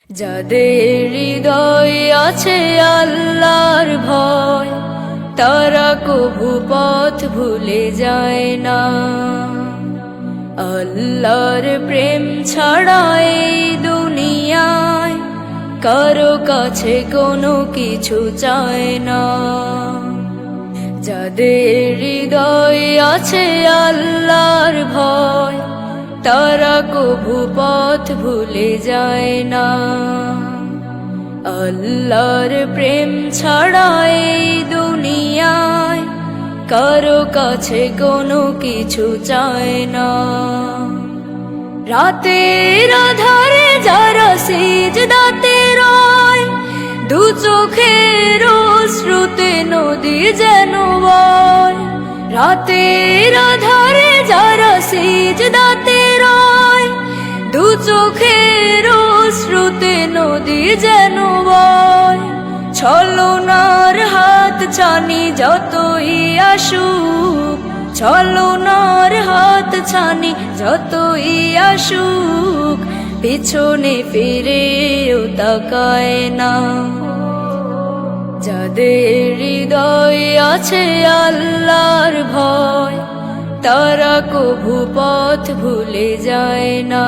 যাদের হৃদয়ে আছে আল্লাহর ভয়, তারা কভু পথ ভুলে যায় না। আল্লাহর প্রেম ছাড়া এই দুনিয়ায় কারো কাছে কোনো কিছু চায় না। যাদের হৃদয়ে আছে আল্লাহর ভয়, তারা কভু পথ ভুলে যায় না। আল্লাহর প্রেম ছাড়া এই দুনিয়ায় কারো কাছে কোনো কিছু চায় না। রাতের আধারে যারা সিজদাতে রয়, দু চোখের অশ্রুতে নদী যেন বয়। রাতের আধারে যারা সিজদাতে রয়, দু চোখের অশ্রুতে নদী যেন বয়। ছলনার হাত ছানি যতই আসুক, ছলনার হাত ছানি যতই আসুক, পিছনে ফিরেও তাকায় না। যাদের হৃদয়ে আছে আল্লাহর ভয়, তারা কভু পথ ভুলে যায় না।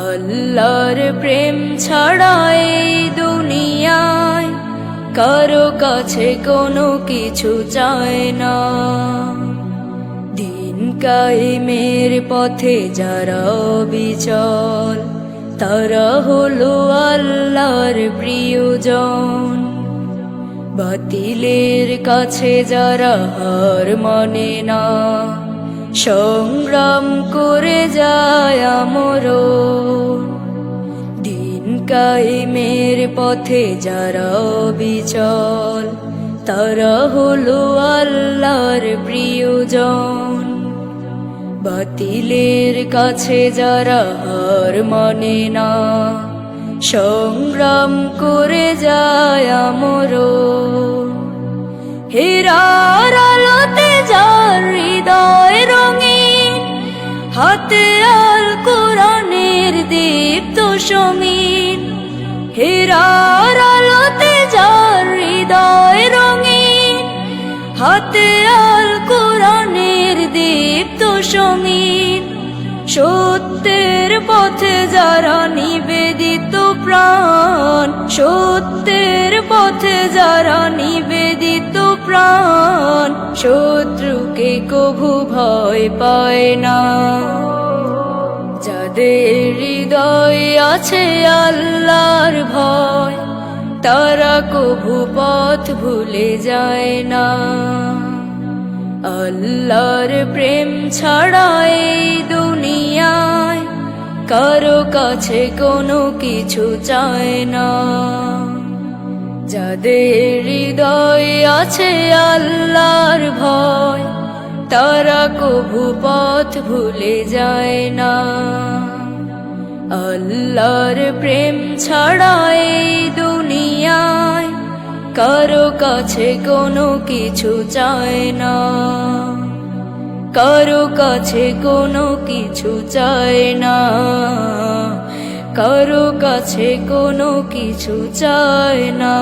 আল্লাহর প্রেম ছাড়া এই দুনিয়ায় কারো কাছে কোনো কিছু চায় না। দিন কায়েমের পথে যারা অবিচল, তারা হলো আল্লাহর প্রিয়জন। বাতিলের কাছে যারা হার মানে না, সংগ্রাম করে যায় আমরণ। দিন কায়েমের পথে যারা অবিচল, তারা হলো আল্লাহর প্রিয়জন। বাতিলের কাছে যারা হার মানে না, সংগ্রাম করে যায় আমরণ। হেরার আলোতে যার হৃদয় রঙিন, হাতে আল কোরআনের দীপ্ত সমীন। হেরার আলোতে যার হৃদয় রঙিন, হাতে আল কোরআনের দীপ্ত সমীন। সত্যের পথে যারা নিবেদিত প্রাণ, সত্যের পথে যারা নিবেদিত প্রাণ, শত্রুকে কভু ভয় পায় না। যাদের হৃদয়ে আছে আল্লাহর ভয়, তারা কভু পথ ভুলে যায় না। আল্লাহর প্রেম ছাড়া এই দুনিয়ায় কারো কাছে কোনো কিছু চায় না। যাদের হৃদয়ে আছে আল্লাহর ভয়, তারা কভু পথ ভুলে যায় না। আল্লাহর প্রেম ছাড়া এই দুনিয়ায় কারো কাছে কোনো কিছু চায় না। কারো কাছে কোনো কিছু চায় না। কারো কাছে কোনো কিছু চায় না।